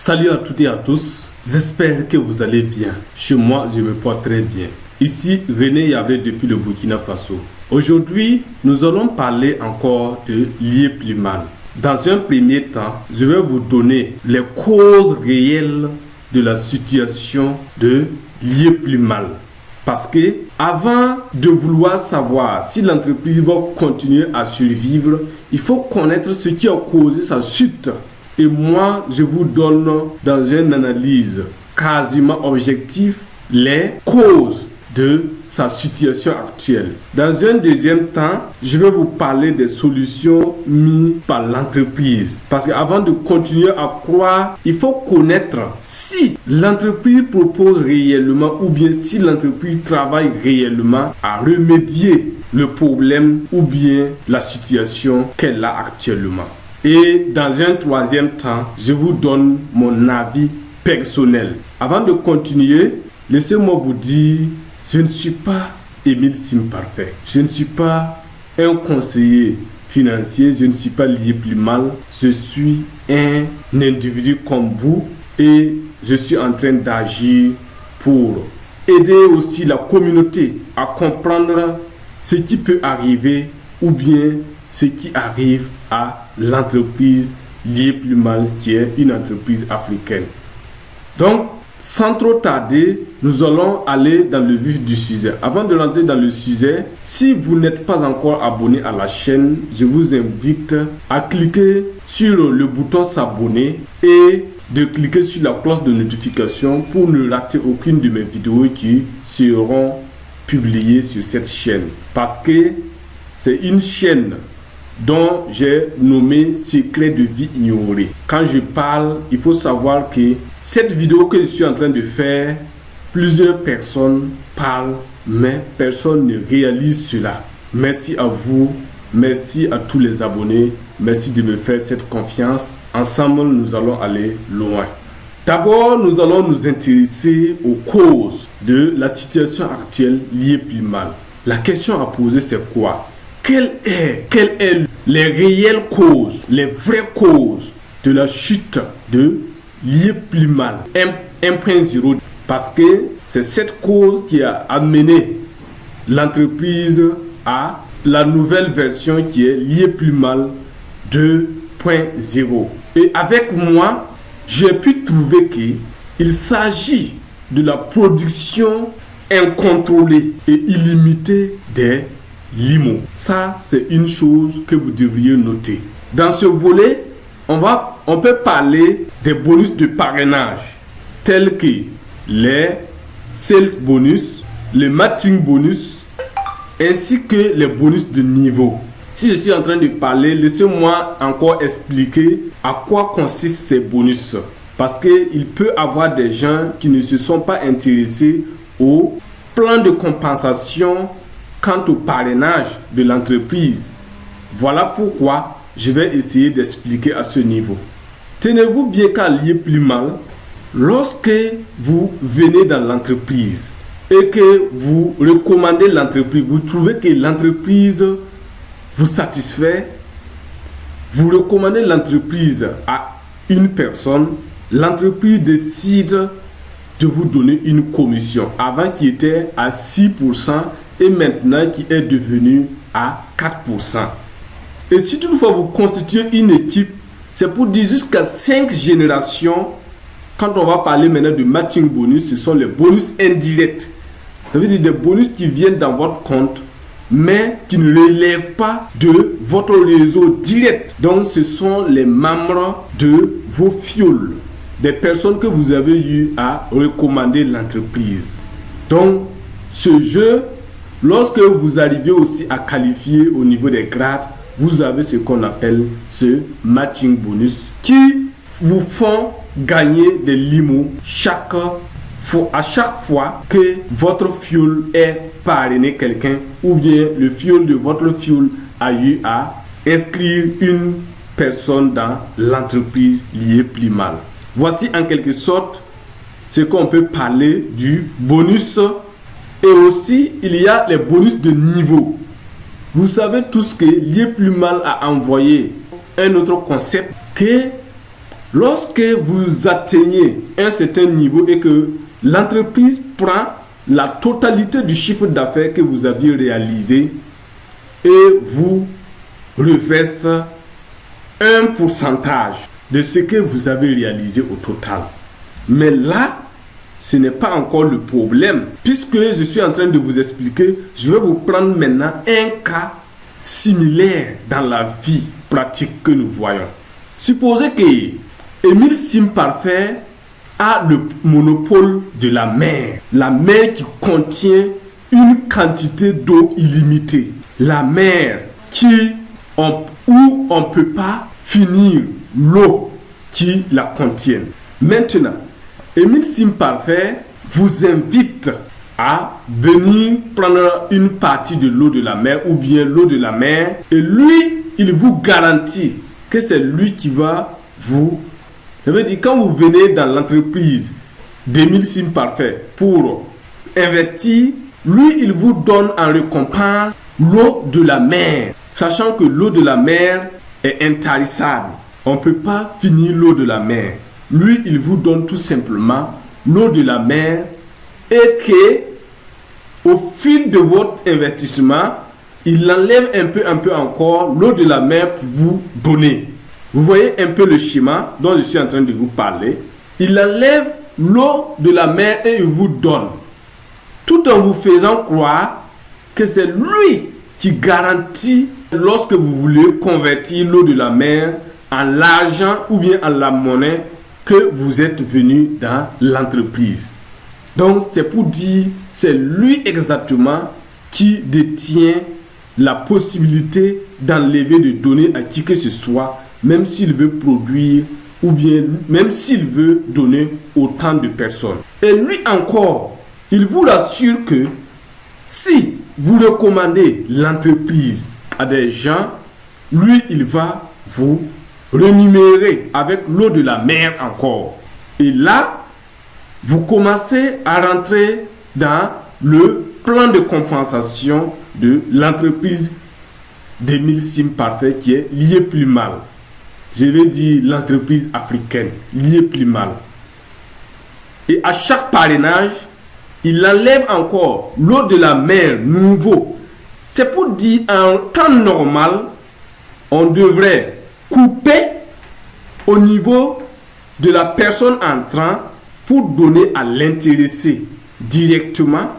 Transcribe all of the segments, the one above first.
Salut à toutes et à tous, j'espère que vous allez bien. Chez moi, je me porte très bien. Ici, René Yablé depuis le Burkina Faso. Aujourd'hui, nous allons parler encore de lier plus mal. Dans un premier temps, je vais vous donner les causes réelles de la situation de lier plus mal. Parce que avant de vouloir savoir si l'entreprise va continuer à survivre, il faut connaître ce qui a causé sa chute. Et moi, je vous donne dans une analyse quasiment objective les causes de sa situation actuelle. Dans un deuxième temps, je vais vous parler des solutions mises par l'entreprise. Parce qu'avant de continuer à croire, il faut connaître si l'entreprise propose réellement ou bien si l'entreprise travaille réellement à remédier le problème ou bien la situation qu'elle a actuellement. Et dans un troisième temps, je vous donne mon avis personnel. Avant de continuer, laissez-moi vous dire, je ne suis pas Émile Simparfait. Je ne suis pas un conseiller financier, je ne suis pas lié plus mal. Je suis un individu comme vous et je suis en train d'agir pour aider aussi la communauté à comprendre ce qui peut arriver ou bien ce qui arrive à l'entreprise liée plus mal qui est une entreprise africaine. Donc, sans trop tarder, nous allons aller dans le vif du sujet. Avant de rentrer dans le sujet, si vous n'êtes pas encore abonné à la chaîne, je vous invite à cliquer sur le bouton s'abonner et de cliquer sur la cloche de notification pour ne rater aucune de mes vidéos qui seront publiées sur cette chaîne. Parce que c'est une chaîne dont j'ai nommé Secret de vie ignoré. Quand je parle, il faut savoir que cette vidéo que je suis en train de faire, plusieurs personnes parlent, mais personne ne réalise cela. Merci à vous, merci à tous les abonnés, merci de me faire cette confiance. Ensemble, nous allons aller loin. D'abord, nous allons nous intéresser aux causes de la situation actuelle liée plus mal. La question à poser, c'est quoi? Quelles sont les réelles causes, les vraies causes de la chute de lier plus mal 1.0? Parce que c'est cette cause qui a amené l'entreprise à la nouvelle version qui est lier plus mal 2.0. Et avec moi, j'ai pu trouver qu'il s'agit de la production incontrôlée et illimitée des limos. Ça, c'est une chose que vous devriez noter. Dans ce volet, on peut parler des bonus de parrainage, tels que les sales bonus, les matching bonus, ainsi que les bonus de niveau. Si je suis en train de parler, laissez-moi encore expliquer à quoi consistent ces bonus. Parce qu'il peut y avoir des gens qui ne se sont pas intéressés au plan de compensation quant au parrainage de l'entreprise. Voilà pourquoi je vais essayer d'expliquer à ce niveau. Tenez-vous bien qu'à lier plus mal, lorsque vous venez dans l'entreprise et que vous recommandez l'entreprise, vous trouvez que l'entreprise vous satisfait, vous recommandez l'entreprise à une personne, l'entreprise décide de vous donner une commission avant qui était à 6% et maintenant qui est devenu à 4%. Et si toutefois vous constituez une équipe, c'est pour dire jusqu'à 5 générations. Quand on va parler maintenant de matching bonus, ce sont les bonus indirects. Ça veut dire des bonus qui viennent dans votre compte, mais qui ne relèvent pas de votre réseau direct. Donc ce sont les membres de vos fioles, des personnes que vous avez eu à recommander l'entreprise. Donc ce jeu, lorsque vous arrivez aussi à qualifier au niveau des grades, vous avez ce qu'on appelle ce matching bonus qui vous font gagner des limos à chaque fois que votre fuel est parrainé quelqu'un ou bien le fuel de votre fuel a eu à inscrire une personne dans l'entreprise liée plus mal. Voici en quelque sorte ce qu'on peut parler du bonus. Et aussi, il y a les bonus de niveau. Vous savez tous que lié plus mal à envoyer un autre concept que Lorsque vous atteignez un certain niveau et que l'entreprise prend la totalité du chiffre d'affaires que vous aviez réalisé et vous reverse un pourcentage de ce que vous avez réalisé au total. Mais là, ce n'est pas encore le problème. Puisque je suis en train de vous expliquer, je vais vous prendre maintenant un cas similaire dans la vie pratique que nous voyons. Supposez que Émile Simparfait a le monopole de la mer qui contient une quantité d'eau illimitée, la mer où on ne peut pas finir l'eau qui la contient. Maintenant, Émile Simparfait vous invite à venir prendre une partie de l'eau de la mer ou bien l'eau de la mer et lui, il vous garantit que c'est lui qui va vous... Ça veut dire quand vous venez dans l'entreprise d'Émile Simparfait pour investir, lui, il vous donne en récompense l'eau de la mer, sachant que l'eau de la mer est intarissable. On ne peut pas finir l'eau de la mer. Lui, il vous donne tout simplement l'eau de la mer et que, au fil de votre investissement, il enlève un peu encore l'eau de la mer pour vous donner. Vous voyez un peu le schéma dont je suis en train de vous parler. Il enlève l'eau de la mer et il vous donne, tout en vous faisant croire que c'est lui qui garantit lorsque vous voulez convertir l'eau de la mer en l'argent ou bien en la monnaie que vous êtes venu dans l'entreprise. Donc c'est pour dire, c'est lui exactement qui détient la possibilité d'enlever, de donner à qui que ce soit, même s'il veut produire ou bien même s'il veut donner autant de personnes. Et lui encore, il vous assure que si vous recommandez l'entreprise à des gens, lui, il va vous rémunérer avec l'eau de la mer encore. Et là, vous commencez à rentrer dans le plan de compensation de l'entreprise d'Émile Simparfait qui est Lié Plus Mal. Je vais dire l'entreprise africaine, Lié Plus Mal. Et à chaque parrainage, il enlève encore l'eau de la mer nouveau. C'est pour dire, en temps normal, on devrait couper au niveau de la personne entrant pour donner à l'intéressé directement.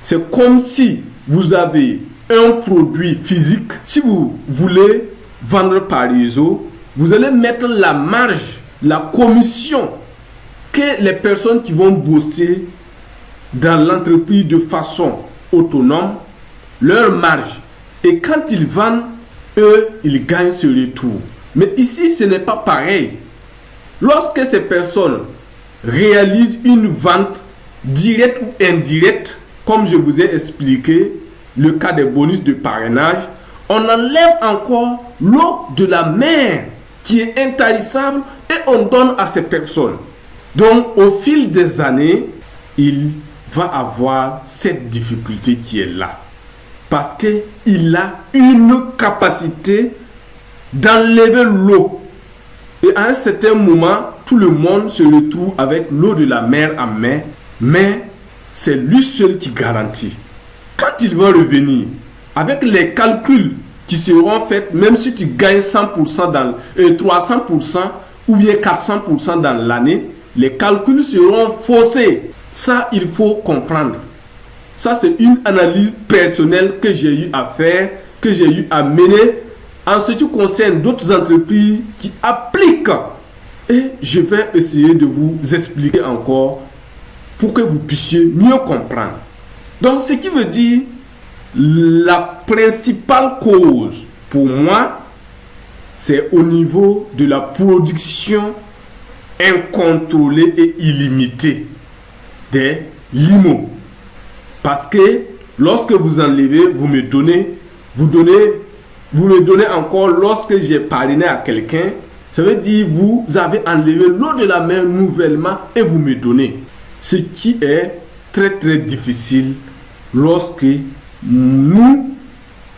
C'est comme si vous avez un produit physique. Si vous voulez vendre par réseau, vous allez mettre la marge, la commission que les personnes qui vont bosser dans l'entreprise de façon autonome, leur marge. Et quand ils vendent, eux, ils gagnent ce retour. Mais ici, ce n'est pas pareil. Lorsque ces personnes réalisent une vente directe ou indirecte, comme je vous ai expliqué, le cas des bonus de parrainage, on enlève encore l'eau de la mer qui est intarissable et on donne à ces personnes. Donc, au fil des années, il va avoir cette difficulté qui est là. Parce qu'il a une capacité d'enlever l'eau. Et à un certain moment, tout le monde se retrouve avec l'eau de la mer en main, mais c'est lui seul qui garantit. Quand il va revenir, avec les calculs qui seront faits, même si tu gagnes 100% dans 300% ou bien 400% dans l'année, les calculs seront faussés. Ça, il faut comprendre. Ça, c'est une analyse personnelle que j'ai eu à faire, que j'ai eu à mener en ce qui concerne d'autres entreprises qui appliquent. Et je vais essayer de vous expliquer encore pour que vous puissiez mieux comprendre. Donc, ce qui veut dire, la principale cause pour moi, c'est au niveau de la production incontrôlée et illimitée des limos. Parce que lorsque vous enlevez, vous me donnez encore lorsque j'ai parrainé à quelqu'un, ça veut dire vous avez enlevé l'eau de la mer nouvellement et vous me donnez. Ce qui est très très difficile lorsque nous,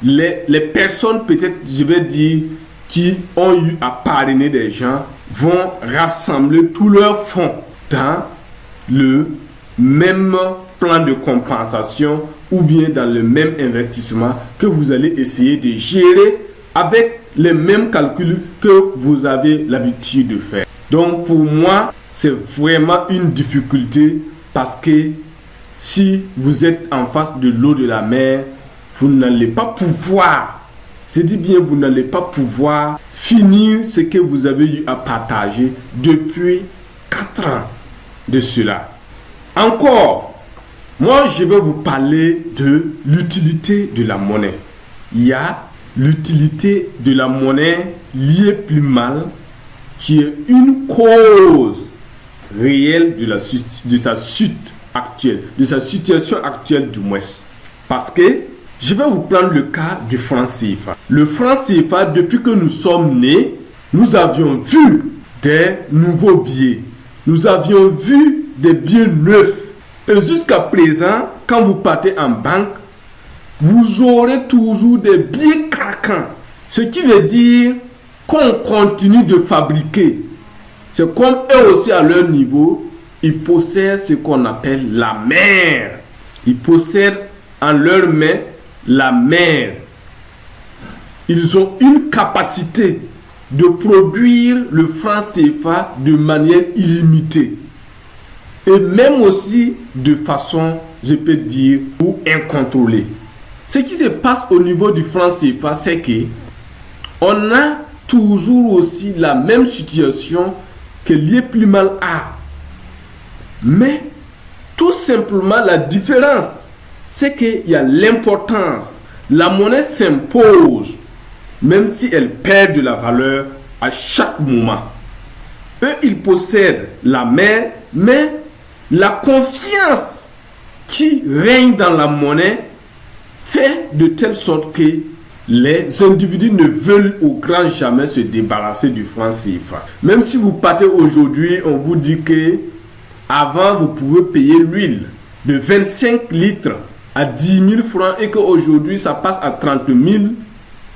les personnes peut-être, je vais dire, qui ont eu à parrainer des gens, vont rassembler tous leurs fonds dans le même plan de compensation ou bien dans le même investissement que vous allez essayer de gérer avec les mêmes calculs que vous avez l'habitude de faire. Donc pour moi, c'est vraiment une difficulté parce que si vous êtes en face de l'eau de la mer, vous n'allez pas pouvoir, je dis bien, vous n'allez pas pouvoir finir ce que vous avez eu à partager depuis 4 ans de cela. Encore, moi je vais vous parler de l'utilité de la monnaie. Il y a l'utilité de la monnaie liée plus mal qui est une cause réelle de sa chute actuelle, de sa situation actuelle du moins. Parce que je vais vous prendre le cas du franc CFA. Le franc CFA, depuis que nous sommes nés, nous avions vu des nouveaux billets. Nous avions vu des billets neufs. Et jusqu'à présent, quand vous partez en banque, vous aurez toujours des billets craquants. Ce qui veut dire qu'on continue de fabriquer. C'est comme eux aussi à leur niveau, ils possèdent ce qu'on appelle la mer. Ils possèdent en leurs mains la mer. Ils ont une capacité de produire le franc CFA de manière illimitée. Et même aussi de façon, je peux dire, ou incontrôlée. Ce qui se passe au niveau du franc CFA, c'est que on a toujours aussi la même situation que l'IEPLUMAL a. Mais tout simplement la différence, c'est qu'il y a l'importance. La monnaie s'impose, même si elle perd de la valeur à chaque moment. Eux, ils possèdent la mer, mais la confiance qui règne dans la monnaie fait de telle sorte que les individus ne veulent au grand jamais se débarrasser du franc CFA. Même si vous partez aujourd'hui, on vous dit que avant vous pouvez payer l'huile de 25 litres à 10 000 francs et qu'aujourd'hui ça passe à 30 000,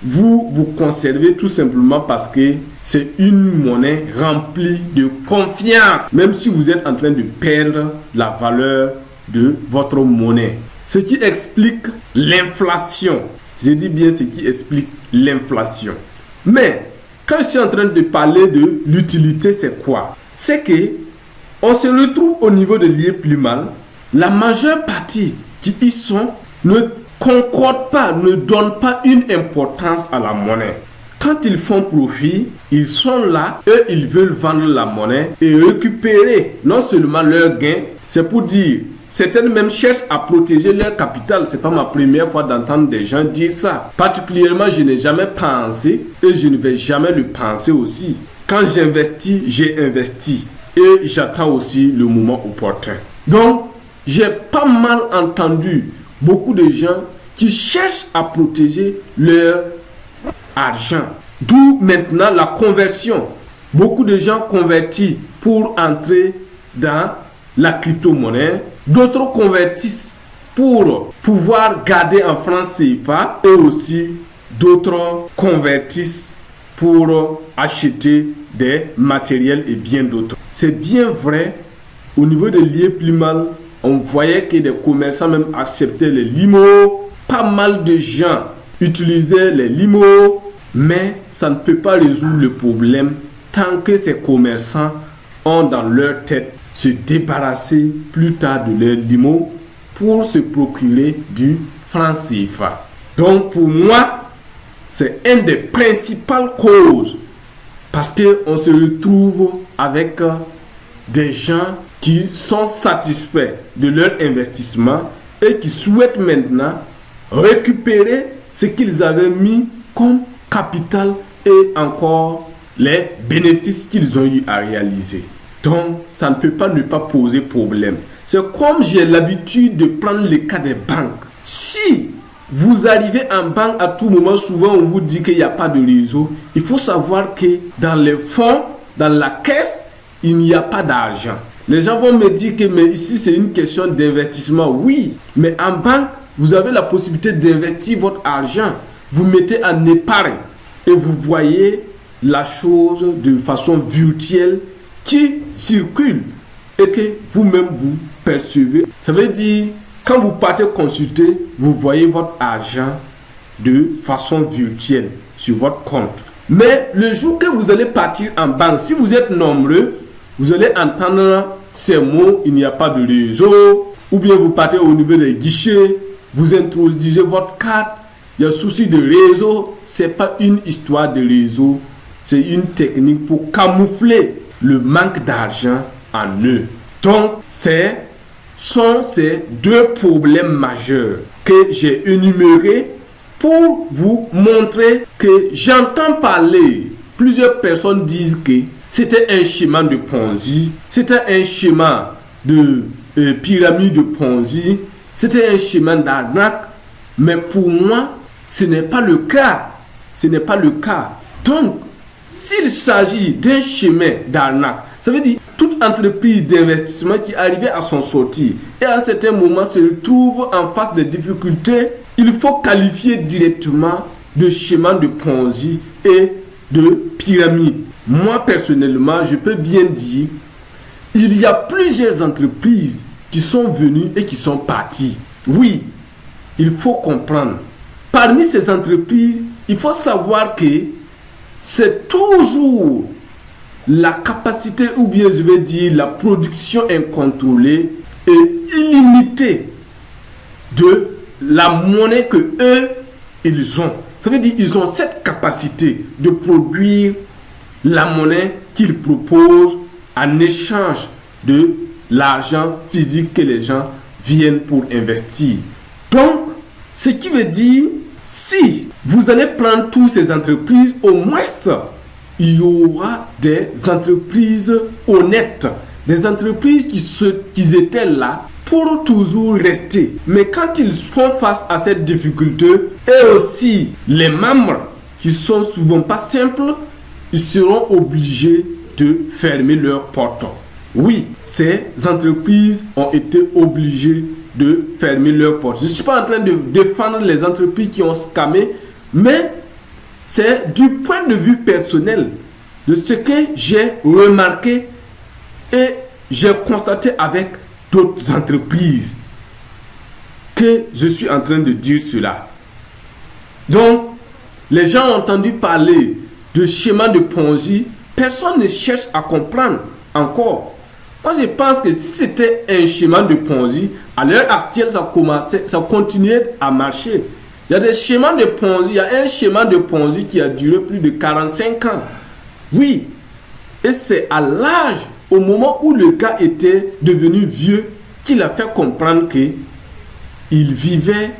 vous conservez tout simplement parce que c'est une monnaie remplie de confiance, même si vous êtes en train de perdre la valeur de votre monnaie. Ce qui explique l'inflation. Je dis bien ce qui explique l'inflation. Mais quand je suis en train de parler de l'utilité, c'est quoi? C'est que on se retrouve au niveau de l'IEPLUMAL. La majeure partie qui y sont ne concordent pas, ne donnent pas une importance à la monnaie. Quand ils font profit, ils sont là, eux ils veulent vendre la monnaie et récupérer non seulement leur gain, c'est pour dire, certaines même cherchent à protéger leur capital. C'est pas ma première fois d'entendre des gens dire ça. Particulièrement, je n'ai jamais pensé et je ne vais jamais le penser aussi. Quand j'investis, j'ai investi et j'attends aussi le moment opportun. Donc, j'ai pas mal entendu beaucoup de gens qui cherchent à protéger leur argent. D'où maintenant la conversion. Beaucoup de gens convertissent pour entrer dans la crypto-monnaie. D'autres convertissent pour pouvoir garder en franc CFA. Et aussi d'autres convertissent pour acheter des matériels et bien d'autres. C'est bien vrai, au niveau de l'IEPLUMAL, on voyait que des commerçants même acceptaient les limos. Pas mal de gens utilisaient les limos, mais ça ne peut pas résoudre le problème tant que ces commerçants ont dans leur tête se débarrasser plus tard de leurs limos pour se procurer du franc CFA. Donc pour moi, c'est une des principales causes parce qu'on se retrouve avec des gens qui sont satisfaits de leur investissement et qui souhaitent maintenant récupérer ce qu'ils avaient mis comme capital et encore les bénéfices qu'ils ont eu à réaliser. Donc, ça ne peut pas ne pas poser problème. C'est comme j'ai l'habitude de prendre le cas des banques. Si vous arrivez en banque à tout moment, souvent on vous dit qu'il n'y a pas de réseau. Il faut savoir que dans les fonds, dans la caisse, il n'y a pas d'argent. Les gens vont me dire que mais ici c'est une question d'investissement. Oui, mais en banque, vous avez la possibilité d'investir votre argent. Vous mettez en épargne et vous voyez la chose de façon virtuelle qui circule et que vous-même vous percevez. Ça veut dire, quand vous partez consulter, vous voyez votre argent de façon virtuelle sur votre compte. Mais le jour que vous allez partir en banque, si vous êtes nombreux, vous allez entendre ces mots, il n'y a pas de réseau, ou bien vous partez au niveau des guichets, vous introduisez votre carte, il y a souci de réseau. Ce n'est pas une histoire de réseau, c'est une technique pour camoufler le manque d'argent en eux. Donc, sont ces deux problèmes majeurs que j'ai énumérés pour vous montrer que j'entends parler. Plusieurs personnes disent que c'était un schéma de Ponzi, c'était un schéma de pyramide de Ponzi, c'était un schéma d'arnaque, mais pour moi, ce n'est pas le cas. Ce n'est pas le cas. Donc, s'il s'agit d'un schéma d'arnaque, ça veut dire toute entreprise d'investissement qui arrivait à son sortie et à un certain moment se trouve en face de difficultés, il faut qualifier directement de schéma de Ponzi et de pyramide. Moi, personnellement, je peux bien dire, il y a plusieurs entreprises qui sont venues et qui sont parties. Oui, il faut comprendre. Parmi ces entreprises, il faut savoir que c'est toujours la capacité, ou bien je vais dire la production incontrôlée et illimitée de la monnaie que eux, ils ont. Ça veut dire qu'ils ont cette capacité de produire la monnaie qu'ils proposent en échange de l'argent physique que les gens viennent pour investir. Donc, ce qui veut dire, si vous allez prendre toutes ces entreprises, au moins il y aura des entreprises honnêtes, des entreprises qui étaient là pour toujours rester. Mais quand ils font face à cette difficulté, et aussi les membres qui sont souvent pas simples, ils seront obligés de fermer leurs portes. Oui, ces entreprises ont été obligées de fermer leurs portes. Je ne suis pas en train de défendre les entreprises qui ont scamé, mais c'est du point de vue personnel de ce que j'ai remarqué et j'ai constaté avec d'autres entreprises que je suis en train de dire cela. Donc, les gens ont entendu parler de schéma de Ponzi, personne ne cherche à comprendre encore. Moi, je pense que si c'était un schéma de Ponzi, à l'heure actuelle, ça continuait à marcher. Il y a des schémas de Ponzi, il y a un schéma de Ponzi qui a duré plus de 45 ans. Oui, et c'est à l'âge, au moment où le gars était devenu vieux, qu'il a fait comprendre qu'il vivait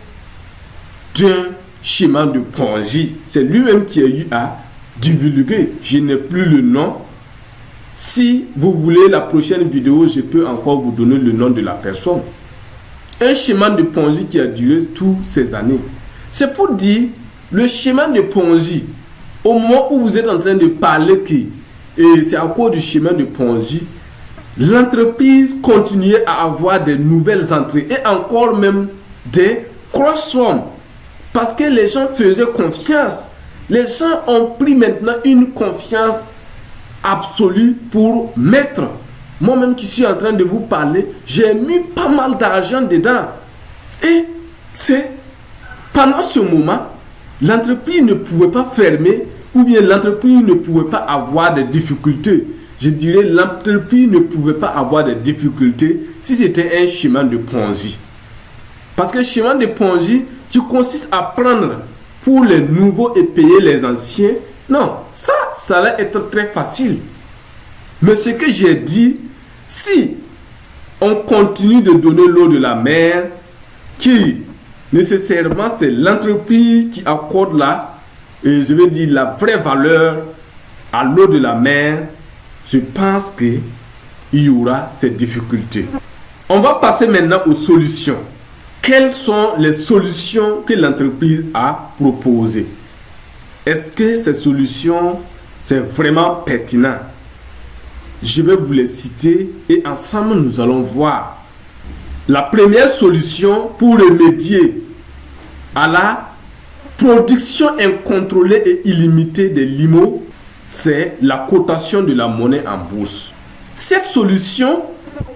d'un schéma de Ponzi. C'est lui-même qui a eu à divulguer. Je n'ai plus le nom. Si vous voulez la prochaine vidéo, je peux encore vous donner le nom de la personne. Un schéma de Ponzi qui a duré toutes ces années. C'est pour dire, le schéma de Ponzi, au moment où vous êtes en train de parler et c'est à cause du schéma de Ponzi, l'entreprise continuait à avoir des nouvelles entrées et encore même des cross-sommes. Parce que les gens faisaient confiance. Les gens ont pris maintenant une confiance absolue pour mettre. Moi-même qui suis en train de vous parler, j'ai mis pas mal d'argent dedans. Et c'est pendant ce moment, l'entreprise ne pouvait pas fermer ou bien l'entreprise ne pouvait pas avoir des difficultés. Je dirais l'entreprise ne pouvait pas avoir des difficultés si c'était un schéma de Ponzi. Parce que le schéma de Ponzi, qui consiste à prendre pour les nouveaux et payer les anciens, non, ça allait être très facile. Mais ce que j'ai dit, si on continue de donner l'eau de la mer, qui nécessairement c'est l'entreprise qui accorde je vais dire la vraie valeur à l'eau de la mer, je pense qu'il y aura ces difficultés. On va passer maintenant aux solutions. Quelles sont les solutions que l'entreprise a proposées? Est-ce que ces solutions, c'est vraiment pertinent? Je vais vous les citer et ensemble nous allons voir. La première solution pour remédier à la production incontrôlée et illimitée des limos, c'est la cotation de la monnaie en bourse. Cette solution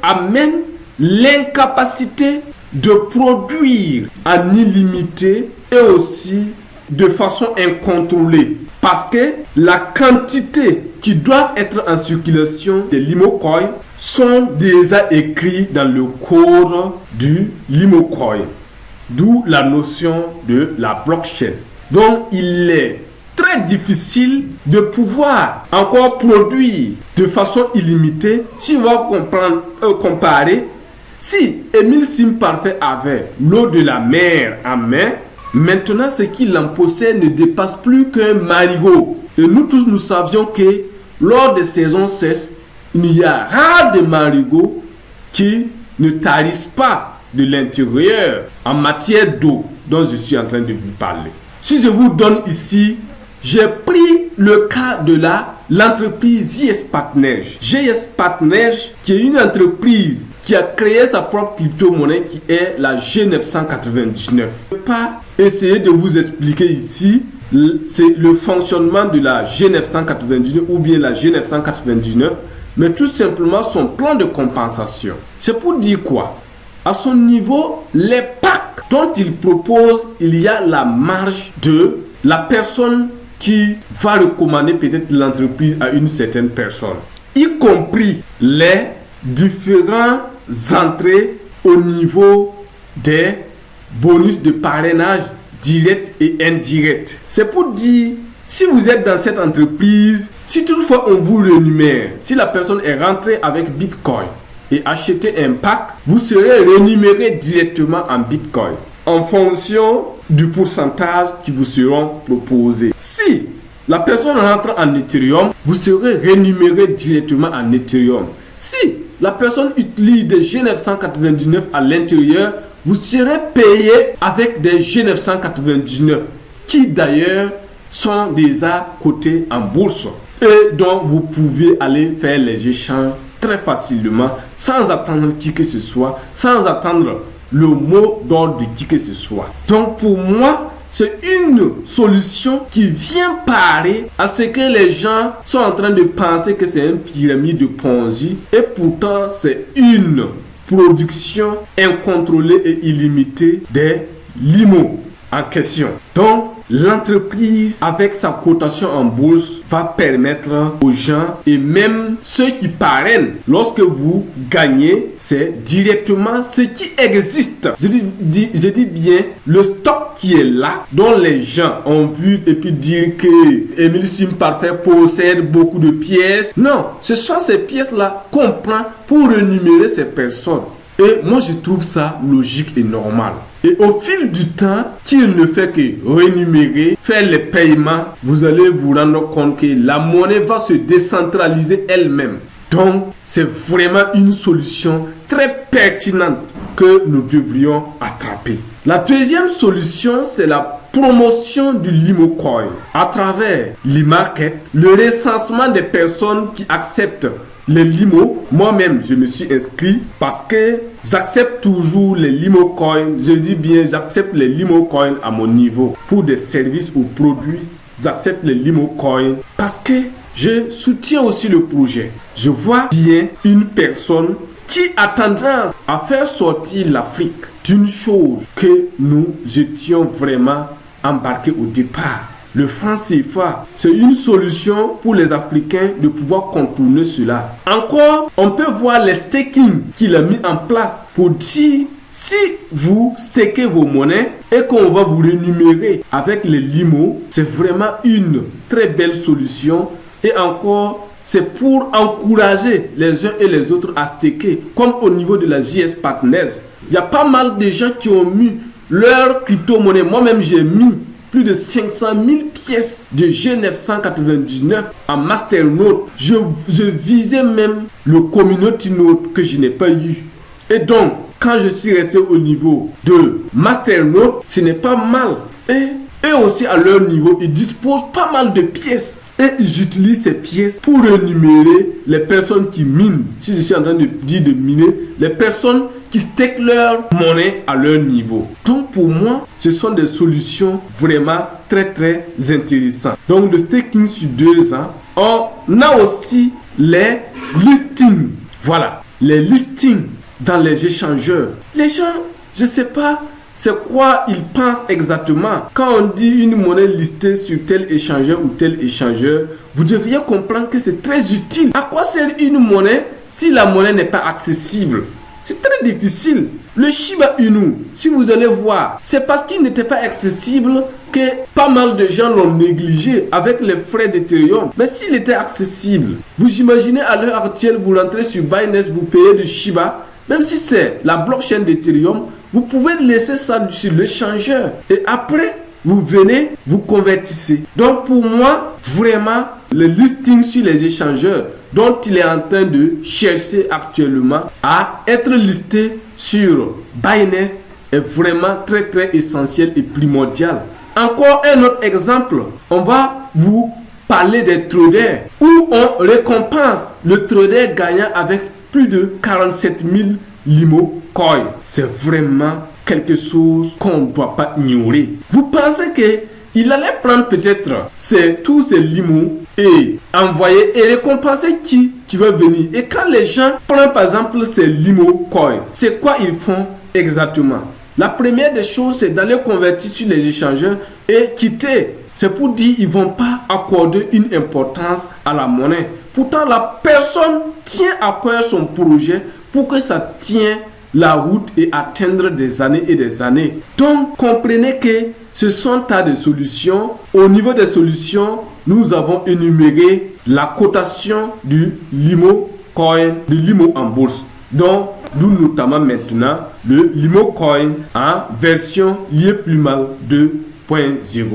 amène l'incapacité de produire en illimité et aussi de façon incontrôlée. Parce que la quantité qui doit être en circulation des limocoins sont déjà écrits dans le code du limocoin. D'où la notion de la blockchain. Donc il est très difficile de pouvoir encore produire de façon illimitée. Si on va comparer, si Émile Simparfait avait l'eau de la mer en main, maintenant ce qu'il en possède ne dépasse plus qu'un marigot. Et nous tous nous savions que lors des saisons sèches, il y a rare de marigots qui ne tarissent pas de l'intérieur en matière d'eau dont je suis en train de vous parler. Si je vous donne ici, j'ai pris le cas de l'entreprise JS Partners. JS Partners qui est une entreprise qui a créé sa propre crypto-monnaie qui est la G999. Je ne vais pas essayer de vous expliquer ici c'est le fonctionnement de la G999 ou bien la G999, mais tout simplement son plan de compensation. C'est pour dire quoi? À son niveau, les packs dont il propose, il y a la marge de la personne qui va recommander peut-être l'entreprise à une certaine personne, y compris les différentes entrées au niveau des bonus de parrainage direct et indirect. C'est pour dire, si vous êtes dans cette entreprise, si toutefois on vous rémunère, si la personne est rentrée avec Bitcoin et acheté un pack, vous serez rémunéré directement en Bitcoin en fonction du pourcentage qui vous seront proposés. Si la personne rentre en Ethereum, vous serez rémunéré directement en Ethereum. Si la personne utilise des G999 à l'intérieur, vous serez payé avec des G999 qui d'ailleurs sont déjà cotés en bourse et dont vous pouvez aller faire les échanges très facilement sans attendre qui que ce soit, sans attendre le mot d'ordre de qui que ce soit. Donc pour moi, c'est une solution qui vient parer à ce que les gens sont en train de penser que c'est une pyramide de Ponzi et pourtant c'est une production incontrôlée et illimitée des limos en question. Donc l'entreprise avec sa cotation en bourse va permettre aux gens et même ceux qui parrainent, lorsque vous gagnez, c'est directement ce qui existe. Je dis bien le stock qui est là, dont les gens ont vu et puis dire que Émile Simparfait possède beaucoup de pièces. Non, ce sont ces pièces-là qu'on prend pour rémunérer ces personnes. Et moi, je trouve ça logique et normal. Et au fil du temps, qu'il ne fait que rémunérer, faire les paiements, vous allez vous rendre compte que la monnaie va se décentraliser elle-même. Donc, c'est vraiment une solution très pertinente que nous devrions attraper. La deuxième solution, c'est la promotion du limocoin à travers l'e-market, le recensement des personnes qui acceptent les limos. Moi-même, je me suis inscrit parce que j'accepte toujours les limocoins. Je dis bien, j'accepte les limocoins à mon niveau. Pour des services ou produits, j'accepte les limocoins parce que je soutiens aussi le projet. Je vois bien une personne qui a tendance à faire sortir l'Afrique d'une chose que nous étions vraiment embarqués au départ. Le franc CFA, c'est une solution pour les Africains de pouvoir contourner cela. Encore, on peut voir les staking qu'il a mis en place pour dire si vous stakez vos monnaies et qu'on va vous rémunérer avec les limos, c'est vraiment une très belle solution. Et encore, c'est pour encourager les uns et les autres à staker, comme au niveau de la JS Partners. Il y a pas mal de gens qui ont mis leur crypto-monnaie. Moi-même, j'ai mis plus de 500 000 pièces de G999 en Masternode. Je visais même le Community Node que je n'ai pas eu. Et donc, quand je suis resté au niveau de Masternode, ce n'est pas mal. Et eux aussi, à leur niveau, ils disposent pas mal de pièces. Et ils utilisent ces pièces pour rémunérer les personnes qui minent. Si je suis en train de dire de miner, les personnes qui stakent leur monnaie à leur niveau. Donc pour moi, ce sont des solutions vraiment très intéressantes. Donc le staking sur 2 ans On a aussi les listings. Voilà, les listings dans les échangeurs. Les gens, je ne sais pas c'est quoi ils pensent exactement. Quand on dit une monnaie listée sur tel échangeur ou tel échangeur, vous devriez comprendre que c'est très utile. À quoi sert une monnaie si la monnaie n'est pas accessible? C'est très difficile. Le Shiba Inu, si vous allez voir, c'est parce qu'il n'était pas accessible que pas mal de gens l'ont négligé avec les frais d'Ethereum. Mais s'il était accessible, vous imaginez à l'heure actuelle, vous rentrez sur Binance, vous payez du Shiba, même si c'est la blockchain d'Ethereum, vous pouvez laisser ça sur l'échangeur. Et après, vous venez, vous convertissez. Donc pour moi, vraiment, le listing sur les échangeurs dont il est en train de chercher actuellement à être listé sur Binance est vraiment très très essentiel et primordial. Encore un autre exemple, on va vous parler des traders où on récompense le trader gagnant avec plus de 47 000 Limo Coin. C'est vraiment quelque chose qu'on ne doit pas ignorer. Vous pensez qu'il allait prendre peut-être tous ces limos et envoyer et récompenser qui va venir. Et quand les gens prennent par exemple ces Limo Coin, c'est quoi ils font exactement? La première des choses, c'est d'aller convertir sur les échangeurs et quitter. C'est pour dire qu'ils ne vont pas accorder une importance à la monnaie. Pourtant, la personne tient à cœur son projet pour que ça tienne la route et atteindre des années et des années. Donc, comprenez que ce sont tas de solutions. Au niveau des solutions, nous avons énuméré la cotation du Limo Coin, du Limo en bourse. Donc, nous notamment maintenant le Limo Coin en version liée plus mal 2.0.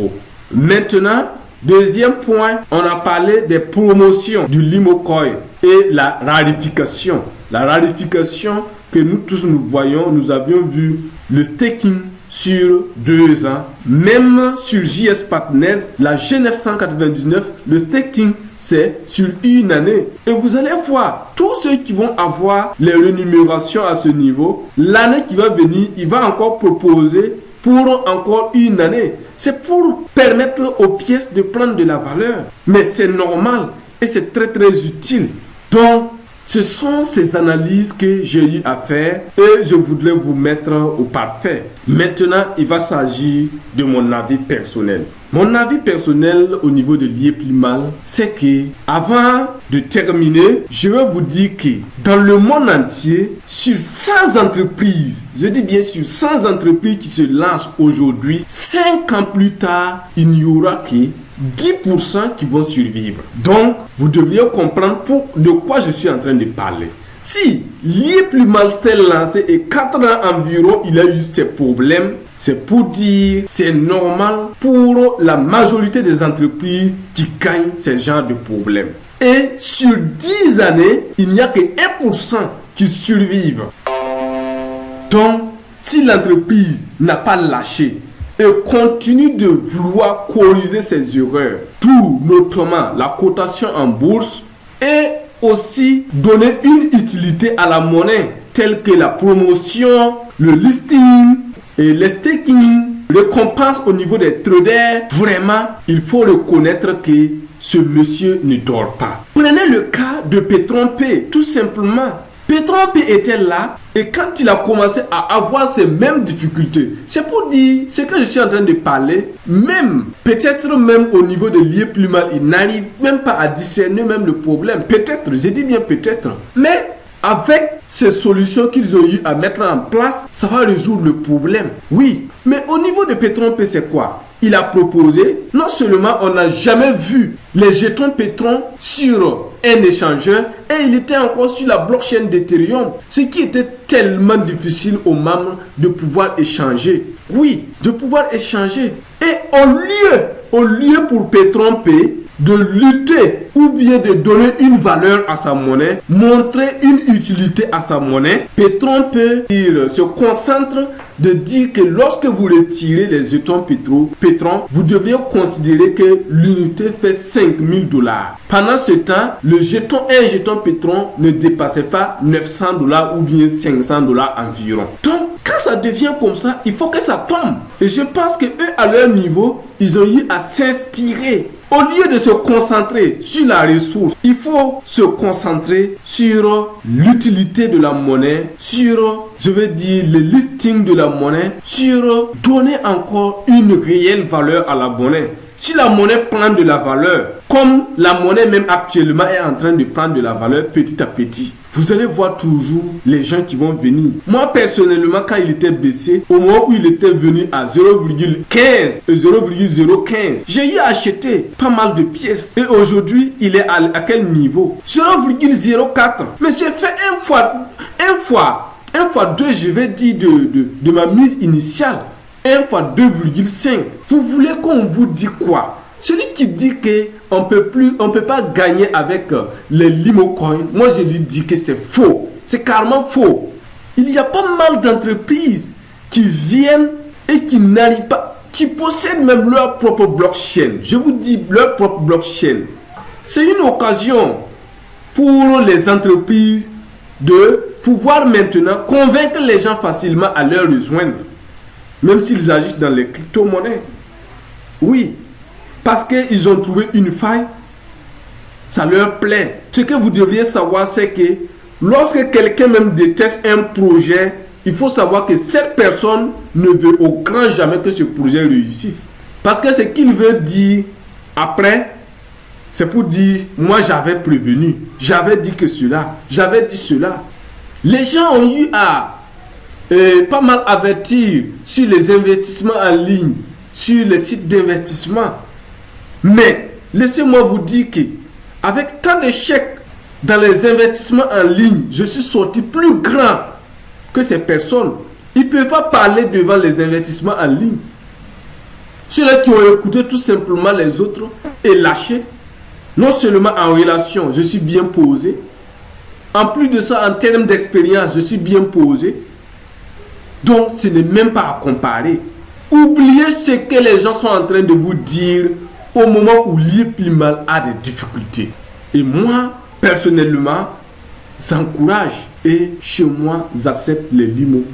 Maintenant, deuxième point, on a parlé des promotions du Limo Coin et la rarification. La rarification que nous tous nous voyons, nous avions vu le staking sur 2 ans. Même sur JS Partners, la G999, le staking c'est sur 1 année. Et vous allez voir, tous ceux qui vont avoir les rémunérations à ce niveau, l'année qui va venir, il va encore proposer pour encore 1 année. C'est pour permettre aux pièces de prendre de la valeur. Mais c'est normal et c'est très très utile. Donc, ce sont ces analyses que j'ai eu à faire et je voudrais vous mettre au parfait. Maintenant, il va s'agir de mon avis personnel. Mon avis personnel au niveau de l'IE plus mal, c'est que avant de terminer, je vais vous dire que dans le monde entier, sur 100 entreprises, je dis bien sur 100 entreprises qui se lancent aujourd'hui, 5 ans plus tard, il n'y aura que 10% qui vont survivre. Donc, vous devriez comprendre de quoi je suis en train de parler. Si l'IE plus mal s'est lancé et 4 ans environ, il a eu ces problèmes, c'est pour dire c'est normal pour la majorité des entreprises qui gagnent ce genre de problèmes. Et sur 10 années, il n'y a que 1% qui survivent. Donc, si l'entreprise n'a pas lâché et continue de vouloir corriger ses erreurs, tout notamment la cotation en bourse et aussi donner une utilité à la monnaie telle que la promotion, le listing et le staking, récompense au niveau des traders, vraiment, il faut reconnaître que ce monsieur ne dort pas. Prenez le cas de Petron-P, tout simplement. Petron-P était là et quand il a commencé à avoir ces mêmes difficultés, c'est pour dire ce que je suis en train de parler, même peut-être même au niveau de l'IE plus mal, il n'arrive même pas à discerner même le problème. Peut-être, je dis bien peut-être, mais avec ces solutions qu'ils ont eu à mettre en place, ça va résoudre le problème. Oui, mais au niveau de Petron-P, c'est quoi? Il a proposé, non seulement on n'a jamais vu les jetons Petron sur un échangeur et il était encore sur la blockchain d'Ethereum, ce qui était tellement difficile aux membres de pouvoir échanger. Oui, de pouvoir échanger. Et au lieu pour Petron-P de lutter ou bien de donner une valeur à sa monnaie, montrer une utilité à sa monnaie, Petron-P, il se concentre de dire que lorsque vous retirez les jetons Petron, vous devriez considérer que l'unité fait $5 000. Pendant ce temps, un jeton Petron ne dépassait pas $900 ou bien $500 environ. Donc, quand ça devient comme ça, il faut que ça tombe. Et je pense que eux, à leur niveau, ils ont eu à s'inspirer Au lieu de se concentrer sur la ressource, il faut se concentrer sur l'utilité de la monnaie, sur, je veux dire, le listing de la monnaie, sur donner encore une réelle valeur à la monnaie. Si la monnaie prend de la valeur, comme la monnaie même actuellement est en train de prendre de la valeur petit à petit, vous allez voir toujours les gens qui vont venir. Moi, personnellement, quand il était baissé, au moment où il était venu à 0,15 et 0,015, j'ai eu acheté pas mal de pièces. Et aujourd'hui, il est à quel niveau? 0,04. Mais j'ai fait un fois 2, je vais dire, de ma mise initiale. 1 fois 2,5. Vous voulez qu'on vous dise quoi? Celui qui dit qu'on peut pas gagner avec les limocoins, moi je lui dis que c'est faux. C'est carrément faux. Il y a pas mal d'entreprises qui viennent et qui n'arrivent pas, qui possèdent même leur propre blockchain. Je vous dis leur propre blockchain. C'est une occasion pour les entreprises de pouvoir maintenant convaincre les gens facilement à leur rejoindre. Même s'ils agissent dans les crypto-monnaies. Oui, parce qu'ils ont trouvé une faille, ça leur plaît. Ce que vous devriez savoir, c'est que lorsque quelqu'un même déteste un projet, il faut savoir que cette personne ne veut au grand jamais que ce projet réussisse. Parce que ce qu'il veut dire après, c'est pour dire, moi j'avais prévenu, j'avais dit que cela, j'avais dit cela. Les gens ont eu à pas mal avertir sur les investissements en ligne, sur les sites d'investissement. Mais laissez-moi vous dire que avec tant d'échecs dans les investissements en ligne, je suis sorti plus grand que ces personnes. Ils ne peuvent pas parler devant les investissements en ligne. Ceux-là qui ont écouté tout simplement les autres et lâché, non seulement en relation, je suis bien posé. En plus de ça, en termes d'expérience, je suis bien posé. Donc, ce n'est même pas à comparer. Oubliez ce que les gens sont en train de vous dire au moment où l'IEPLIMAL a des difficultés. Et moi, personnellement, j'encourage et chez moi, j'accepte les limos.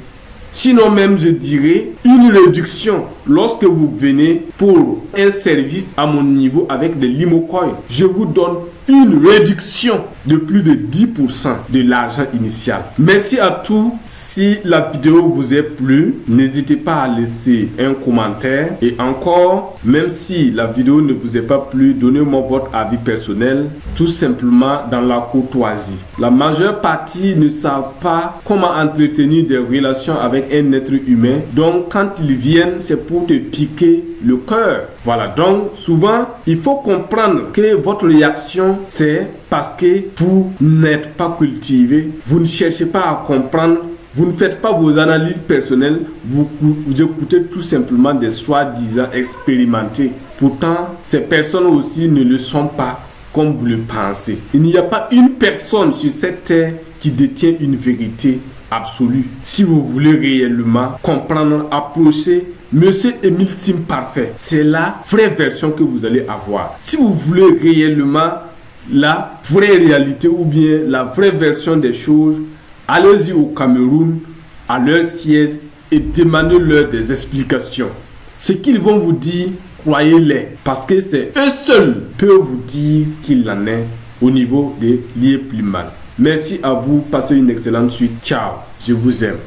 Sinon même, je dirais une réduction lorsque vous venez pour un service à mon niveau avec des limocoins. Je vous donne une réduction de plus de 10% de l'argent initial. Merci à tous. Si la vidéo vous a plu, n'hésitez pas à laisser un commentaire. Et encore, même si la vidéo ne vous a pas plu, donnez-moi votre avis personnel, tout simplement dans la courtoisie. La majeure partie ne savent pas comment entretenir des relations avec un être humain. Donc, quand ils viennent, c'est pour te piquer le cœur. Voilà, donc souvent, il faut comprendre que votre réaction, c'est parce que vous n'êtes pas cultivé, vous ne cherchez pas à comprendre, vous ne faites pas vos analyses personnelles, vous écoutez tout simplement des soi-disant expérimentés. Pourtant, ces personnes aussi ne le sont pas comme vous le pensez. Il n'y a pas une personne sur cette terre qui détient une vérité absolue. Si vous voulez réellement comprendre, approcher Monsieur Émile Sim Parfait, c'est la vraie version que vous allez avoir. Si vous voulez réellement la vraie réalité ou bien la vraie version des choses, allez-y au Cameroun, à leur siège et demandez-leur des explications. Ce qu'ils vont vous dire, croyez-les, parce que c'est eux seuls qui peuvent vous dire qu'il en est au niveau de l'IEPLIMAL. Merci à vous, passez une excellente suite. Ciao, je vous aime.